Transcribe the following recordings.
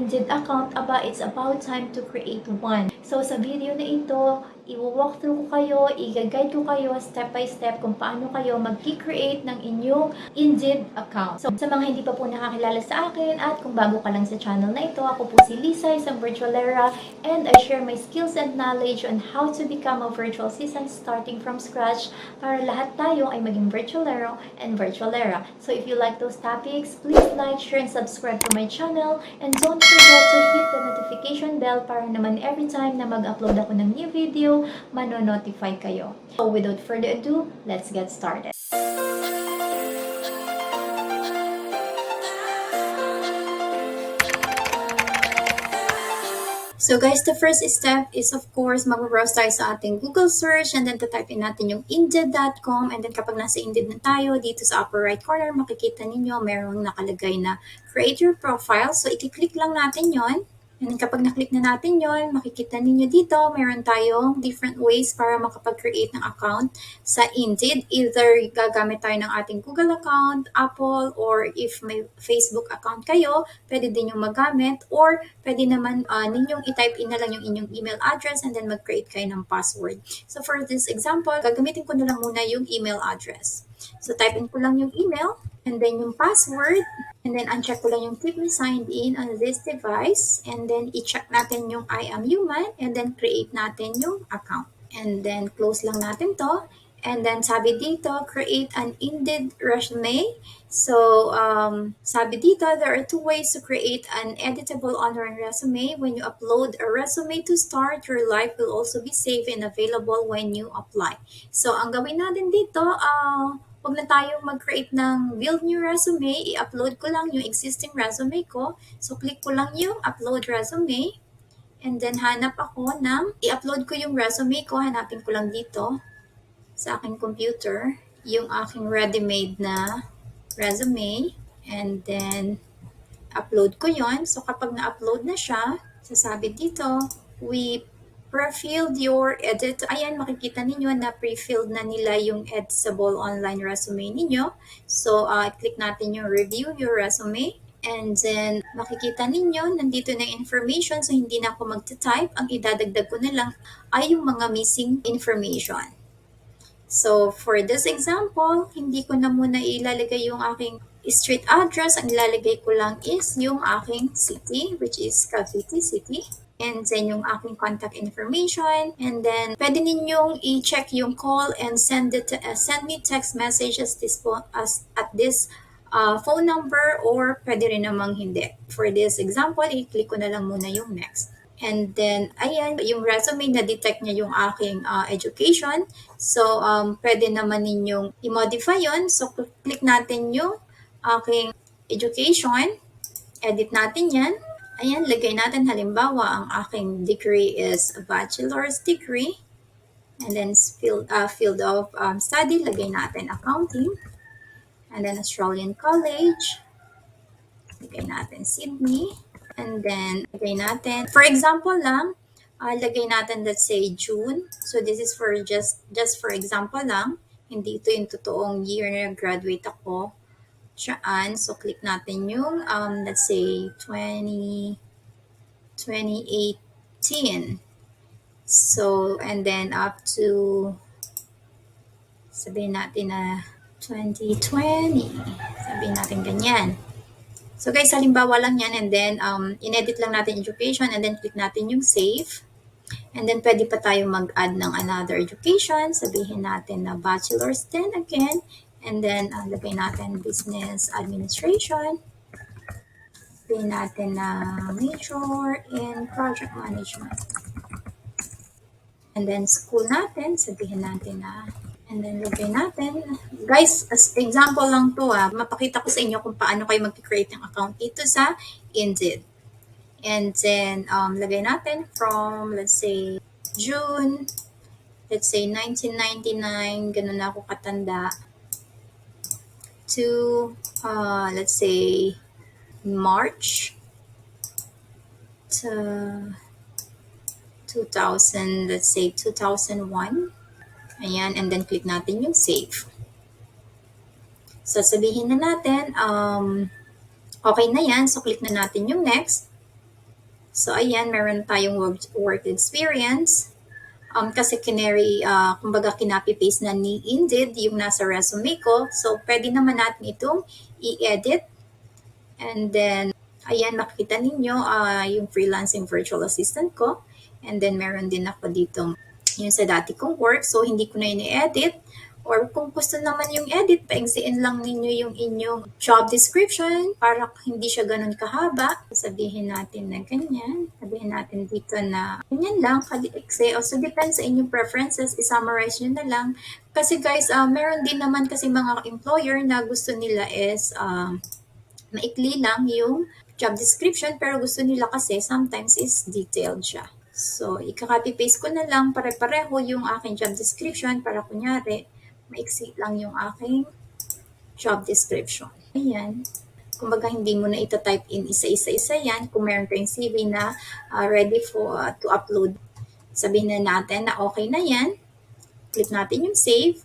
Indeed account, it's about time to create one. So sa video na ito, i-walk through ko kayo, i-guide ko kayo step by step kung paano kayo mag-create ng inyong Indeed account. So sa mga hindi pa po nakakilala sa akin at kung bago ka lang sa channel na ito, ako po si Lisa, isang virtualera, and I share my skills and knowledge on how to become a virtual assistant starting from scratch para lahat tayo ay maging virtualero and virtualera. So if you like those topics, please like, share, and subscribe to my channel, and don't forget to hit the notification bell para naman every time na mag-upload ako ng new video, mano-notify kayo. So without further ado, let's get started. So guys, the first step is of course mag-browse tayo sa ating Google search and then type in natin yung Indeed.com, and then kapag nasa Indeed na tayo, dito sa upper right corner makikita ninyo merong nakalagay na create your profile. So i-click lang natin yon. And then kapag na-click na natin yon, makikita ninyo dito, meron tayong different ways para makapag-create ng account sa Indeed. Either gagamit tayo ng ating Google account, Apple, or if may Facebook account kayo, pwede din yung magamit, or pwede naman ninyong i-type in na lang yung inyong email address and then mag-create kayo ng password. So for this example, gagamitin ko na lang muna yung email address. So type in ko lang yung email, and then yung password, and then uncheck ko lang yung keep me signed in on this device, and then i-check natin yung I am human, and then create natin yung account. And then close lang natin to, and then sabi dito, create an Indeed resume. So sabi dito, there are two ways to create an editable online resume. When you upload a resume to start, your life will also be saved and available when you apply. So ang gawin natin dito, huwag na tayong mag-create ng build new resume, i-upload ko lang yung existing resume ko. So, click ko lang yung upload resume. And then, hanap ako ng, i-upload ko yung resume ko. Hanapin ko lang dito sa aking computer yung aking ready-made na resume. And then, upload ko yon. So, kapag na-upload na siya, sasabi dito, we pre-filled your edit. Ayan, makikita ninyo na pre-filled na nila yung editable online resume ninyo. So, click natin yung review your resume. And then, makikita ninyo, nandito na information. So, hindi na ako magta-type. Ang idadagdag ko na lang ay yung mga missing information. So, for this example, hindi ko na muna ilalagay yung aking street address. Ang ilalagay ko lang is yung aking city, which is Cavite City. And then yung aking contact information, and then pwede ninyong i-check yung call and send me text messages at this phone number, or pwede rin namang hindi. For this example, i-click ko na lang muna yung next. And then, ayan, yung resume na-detect niya yung aking education. So, pwede naman ninyong i-modify yon. So, click natin yung aking education. Edit natin yan. Ayan, lagay natin halimbawa, ang aking degree is a bachelor's degree. And then field of study, lagay natin accounting. And then Australian College, lagay natin Sydney. And then lagay natin, for example lang, lagay natin let's say June. So this is for just for example lang. Hindi ito yung totoong year na graduate ako. Saan. So, click natin yung, let's say, 2018. So, and then up to, sabihin natin na 2020. Sabihin natin ganyan. So, guys, halimbawa lang yan. And then, inedit lang natin education. And then, click natin yung save. And then, pwede pa tayo mag-add ng another education. Sabihin natin na bachelor's then again. And then, lagay natin business administration. Lagay natin na major in project management. And then, school natin, sabihin natin na, and then lagay natin. Guys, as example lang to mapakita ko sa inyo kung paano kayo mag-create ng account dito sa Indeed. And then, lagay natin from, let's say, June, let's say 1999, ganun na ako katanda, to, let's say, March to 2000, let's say 2001. Ayan, and then click natin yung save. So, sabihin na natin, okay na yan. So, click na natin yung next. So, ayan, meron tayong work experience. Kasi kumbaga kinopy-paste na ni Indeed yung nasa resume ko. So, pwede naman natin itong i-edit. And then, ayan, makikita ninyo yung freelancing virtual assistant ko. And then, meron din ako dito yung sa dati kong work. So, hindi ko na yun i-edit. Or kung gusto naman yung edit, paigsiin lang ninyo yung inyong job description para hindi siya ganun kahaba. Sabihin natin na ganyan. Sabihin natin dito na ganyan lang, kaliksi. O so, depends sa inyong preferences, isummarize nyo na lang. Kasi guys, meron din naman kasi mga employer na gusto nila is maikli lang yung job description pero gusto nila kasi sometimes is detailed siya. So, ika-copy-paste ko na lang pare-pareho yung aking job description para kunyari, maiksi lang yung aking job description. Ayan. Kumbaga, hindi mo na ita-type in isa-isa yan. Kung meron kayong CV na ready to upload, sabihin na natin na okay na yan. Click natin yung save.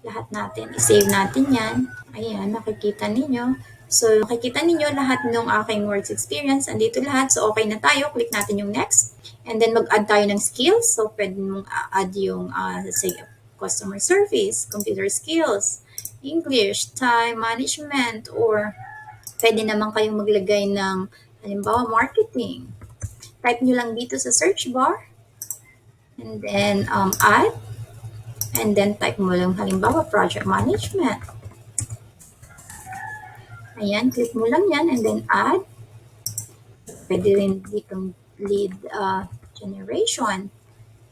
Lahat natin. I-save natin yan. Ayan, nakikita ninyo. So, makikita ninyo lahat ng aking work experience. Andito lahat. So, okay na tayo. Click natin yung next. And then, mag-add tayo ng skills. So, pwede mong add yung, say, customer service, computer skills, English, time management, or pwede naman kayong maglagay ng, halimbawa, marketing. Type nyo lang dito sa search bar. And then, add. And then, type mo lang, halimbawa, project management. Ayan, click mo lang yan. And then, add. Pwede rin ditong lead generation.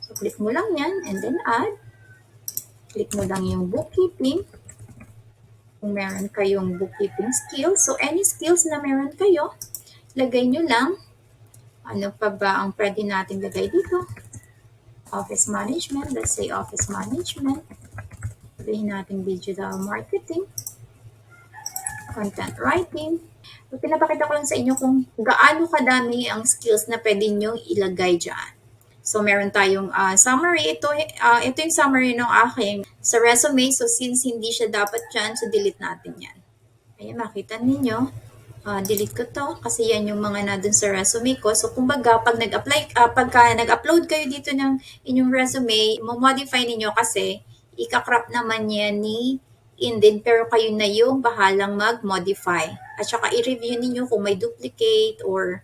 So, click mo lang yan. And then, add. Click mo lang yung bookkeeping. Kung meron kayong bookkeeping skills. So, any skills na meron kayo, lagay nyo lang. Ano pa ba ang pwede natin lagay dito? Office management. Let's say office management. Sabihin natin digital marketing. Content writing. So, pinapakita ko lang sa inyo kung gaano kadami ang skills na pwede nyo ilagay dyan. So, meron tayong summary. Ito yung summary ng aking sa resume. So, since hindi siya dapat dyan, so delete natin yan. Ayan, makita ninyo. Delete ko to kasi yan yung mga na dun sa resume ko. So, kumbaga, pag pagka nag-upload kayo dito ng inyong resume, modify ninyo kasi ika-crop naman yan ni Indeed, pero kayo na yung bahalang mag-modify. At saka i-review ninyo kung may duplicate or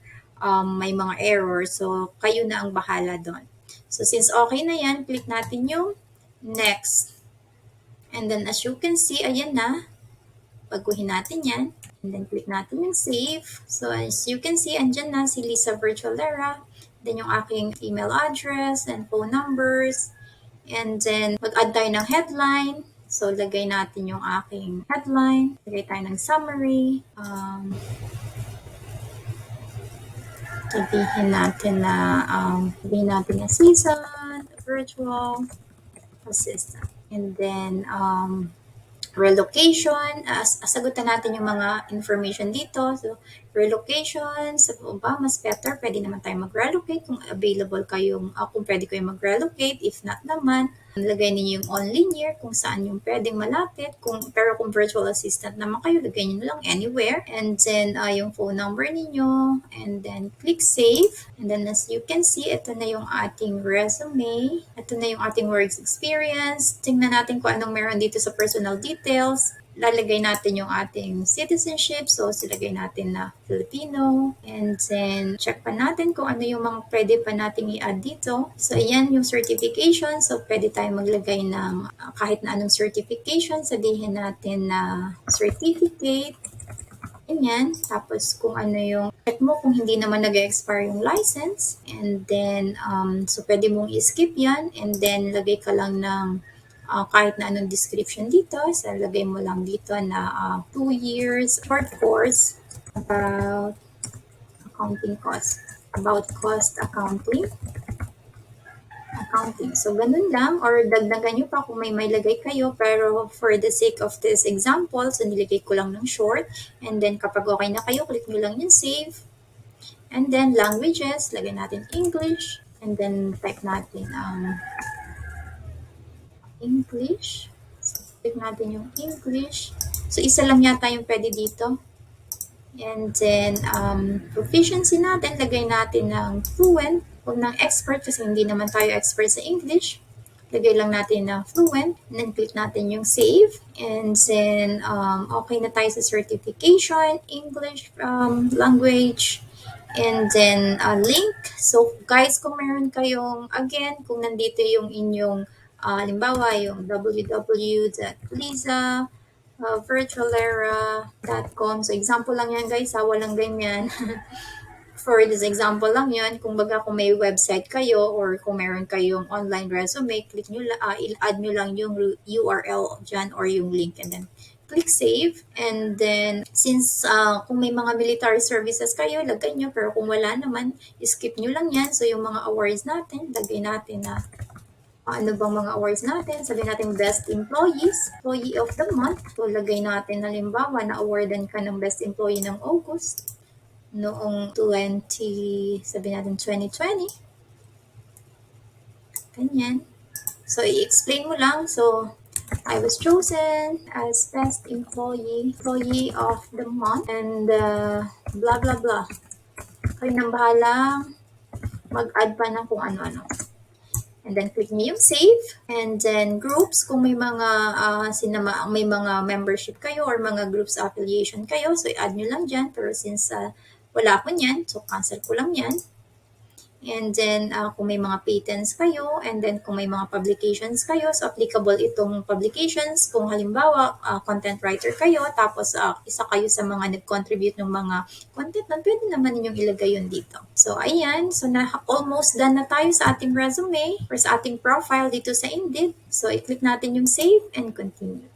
may mga error. So, kayo na ang bahala doon. So, since okay na yan, click natin yung next. And then, as you can see, ayan na. Baguhin natin yan. And then, click natin yung save. So, as you can see, andyan na si Lisa Virtualera. Then, yung aking email address and phone numbers. And then, mag-add tayo ng headline. So, lagay natin yung aking headline. Lagay tayo ng summary. Sabihin natin na season, virtual assistant. And then, relocation, sagutan natin yung mga information dito. So, relocation, sa ba, mas better, pwede naman tayo mag-relocate kung available kayong, kung pwede kayong mag-relocate. If not naman, lagay niyo yung on-linear kung saan yung pwedeng malapit. Pero kung virtual assistant naman kayo, lagay niyo lang anywhere. And then, yung phone number niyo. And then, click save. And then, as you can see, ito na yung ating resume. Ito na yung ating works experience. Tingnan natin kung anong meron dito sa personal details. Lalagay natin yung ating citizenship. So, silagay natin na Filipino. And then, check pa natin kung ano yung mga pwede pa nating i-add dito. So, ayan yung certification. So, pwede tayo maglagay ng kahit na anong certification. Sabihin natin na certificate. Ganyan. Tapos, kung ano yung check mo kung hindi naman nag-expire yung license. And then, so pwede mong i-skip yan. And then, lagay ka lang ng kahit na anong description dito. So, lagay mo lang dito na 2 years short course about accounting cost. About cost accounting. So, ganun lang. Or dagdagan nyo pa kung may lagay kayo. Pero for the sake of this example, so nilagay ko lang ng short. And then, kapag okay na kayo, click nyo lang yung save. And then, languages. Lagay natin English. And then, type natin ang English. So, click natin yung English. So, isa lang yata yung pwede dito. And then, proficiency natin, lagay natin ng fluent, huwag ng expert kasi hindi naman tayo expert sa English. Lagay lang natin ng fluent, and then click natin yung save. And then, okay na tayo sa certification, English language, and then link. So, guys, kung meron kayong, again, kung nandito yung inyong, halimbawa, yung www.lisa virtualera.com. So, example lang yan guys, walang ganyan. For this example lang yan, kung baga kung may website kayo or kung meron kayong online resume, click nyo, add nyo lang yung URL dyan or yung link and then click save. And then, since kung may mga military services kayo, lagay nyo. Pero kung wala naman, skip nyo lang yan. So, yung mga awards natin, lagay natin na ano bang mga awards natin. Sabihin natin Best Employee of the Month. So, lagay natin halimbawa na awardan ka ng Best Employee ng August noong sabihin natin 2020. Ganyan. So, i-explain mo lang. So, I was chosen as Best Employee of the Month and blah blah blah. Kayo nang bahala mag-add pa ng kung ano-ano. And then click niyo yung save. And then groups, kung may mga may mga membership kayo or mga groups affiliation kayo, so i-add nyo lang dyan. Pero since wala ko niyan, so cancel ko lang yan. And then kung may mga patents kayo, and then kung may mga publications kayo, so applicable itong publications. Kung halimbawa, content writer kayo, tapos isa kayo sa mga nag-contribute ng mga content na pwede naman ninyong ilagay yun dito. So ayan, so almost done na tayo sa ating resume or sa ating profile dito sa Indeed. So i-click natin yung save and continue.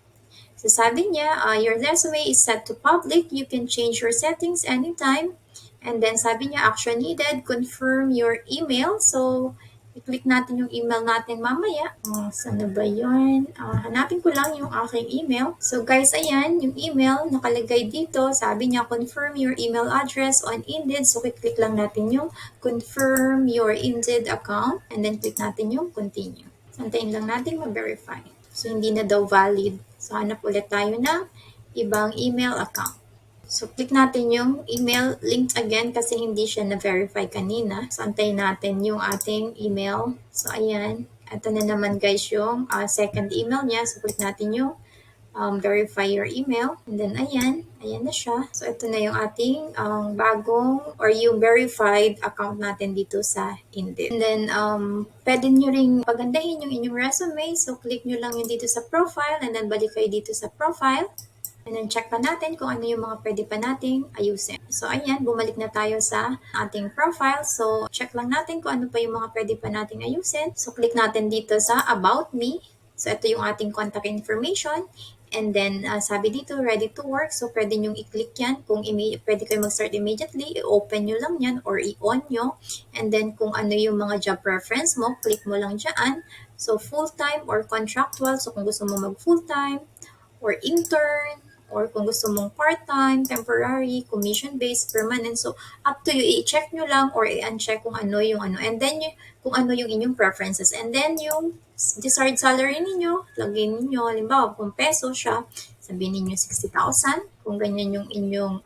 So sabi niya, your resume is set to public. You can change your settings anytime. And then sabi niya, action needed, confirm your email. So, i-click natin yung email natin mamaya. Saan na ba yun? Hanapin ko lang yung aking email. So guys, ayan, yung email nakalagay dito. Sabi niya, confirm your email address on Indeed. So, click lang natin yung confirm your Indeed account. And then click natin yung continue. Santayin lang natin ma-verify. So, hindi na daw valid. So, hanap ulit tayo ng ibang email account. So, click natin yung email linked again kasi hindi siya na-verify kanina. So, antayin natin yung ating email. So, ayan. Ito na naman guys yung second email niya. So, click natin yung verify your email. And then, ayan. Ayan na siya. So, ito na yung ating bagong or yung verified account natin dito sa Indeed. And then, pwede nyo ring pagandahin yung inyong resume. So, click nyo lang yung dito sa profile and then balik kayo dito sa profile. And then check pa natin kung ano yung mga pwede pa nating ayusin. So ayan, bumalik na tayo sa ating profile. So check lang natin kung ano pa yung mga pwede pa nating ayusin. So click natin dito sa About Me. So ito yung ating contact information. And then sabi dito, ready to work. So pwede nyong i-click yan. Kung pwede kayo mag-start immediately, i-open nyo lang yan or i-on nyo. And then kung ano yung mga job preference mo, click mo lang dyan. So full-time or contractual. So kung gusto mo mag-full-time or intern, or kung gusto mong part-time, temporary, commission-based, permanent. So, up to you. I-check nyo lang or i-uncheck kung ano yung ano. And then, kung ano yung inyong preferences. And then, yung desired salary ninyo, lagay ninyo, halimbawa, kung peso siya, sabihin ninyo 60,000. Kung ganyan yung inyong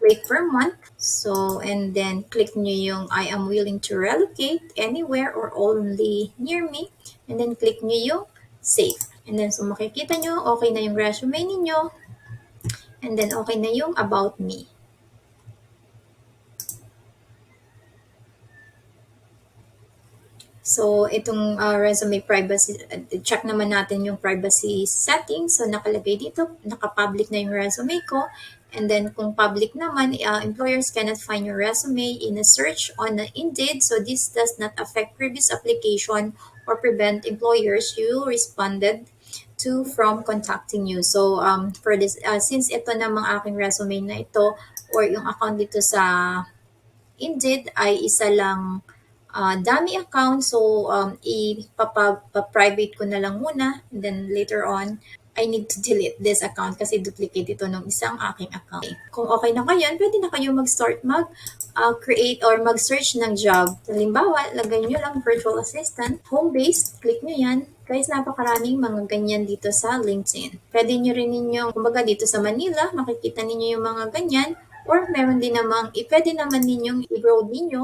rate per month. So, and then, click nyo yung I am willing to relocate anywhere or only near me. And then, click nyo yung save. And then, so makikita nyo, okay na yung resume ninyo. And then, okay na yung about me. So, itong resume privacy, check naman natin yung privacy settings. So, nakalagay dito, naka-public na yung resume ko. And then, kung public naman, employers cannot find your resume in a search on Indeed. So, this does not affect previous application or prevent employers you responded to from contacting you. So, for this, since ito namang aking resume na ito or yung account dito sa Indeed ay isa lang dummy account. So, ipa-private ko na lang muna. And then, later on, I need to delete this account kasi duplicate ito ng isang aking account. Kung okay na kayo, pwede na kayo mag-start mag-create or mag-search ng job. Halimbawa, lagay nyo lang virtual assistant, home-based, click nyo yan. Guys, napakaraming mga ganyan dito sa LinkedIn. Pwede nyo rin ninyo, kumbaga dito sa Manila, makikita ninyo yung mga ganyan. Or meron din namang, pwede naman ninyong i-grow ninyo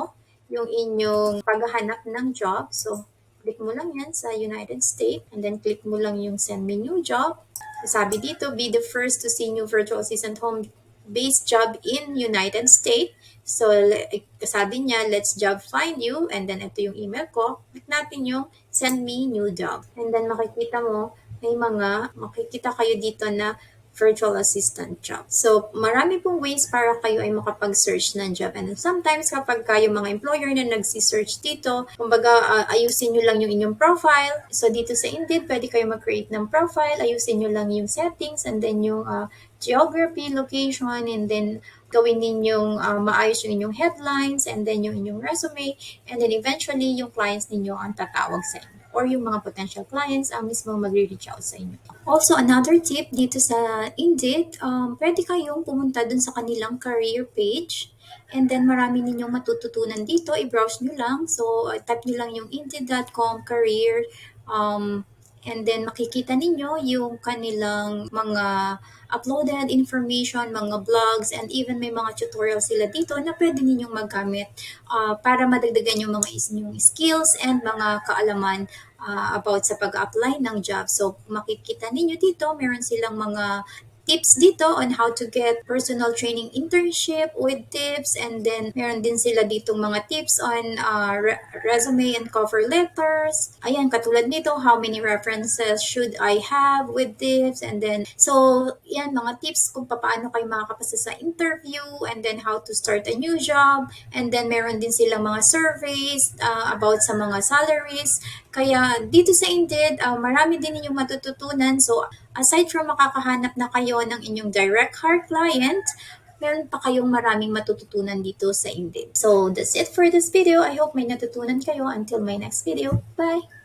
yung inyong paghahanap ng job. So, click mo lang yan sa United States and then click mo lang yung send me new job. Sabi dito, be the first to see new virtual assistant home-based job in United States. So, sabi niya, let's job find you. And then, ito yung email ko. Click natin yung send me new job. And then, makikita mo, makikita kayo dito na virtual assistant job. So, marami pong ways para kayo ay makapag-search ng job. And sometimes, kapag kayo mga employer na nagsi-search dito, kumbaga, ayusin nyo lang yung inyong profile. So, dito sa Indeed, pwede kayo mag-create ng profile. Ayusin nyo lang yung settings and then yung geography, location, and then gawin ninyong maayos yung inyong headlines and then yung inyong resume and then eventually yung clients ninyo ang tatawag sa inyo or yung mga potential clients ang mismo magre-reach out sa inyo. Also, another tip dito sa Indeed, pwede kayong pumunta dun sa kanilang career page and then marami ninyong matututunan dito. I-browse nyo lang. So, type nyo lang yung indeed.com career and then makikita ninyo yung kanilang mga uploaded information, mga blogs, and even may mga tutorials sila dito na pwede ninyong magamit para madagdagan yung mga inyong skills and mga kaalaman about sa pag-apply ng job. So, makikita ninyo dito, meron silang mga tips dito on how to get personal training internship with tips, and then meron din sila ditong mga tips on resume and cover letters. Ayan, katulad nito, how many references should I have with tips, and then so yan, mga tips kung paano kayo makakapasa sa interview, and then how to start a new job, and then meron din silang mga surveys about sa mga salaries. Kaya dito sa Indeed, marami din ninyong matututunan. So, aside from makakahanap na kayo ng inyong direct hire client, meron pa kayong maraming matututunan dito sa Indeed. So, that's it for this video. I hope may natutunan kayo. Until my next video. Bye!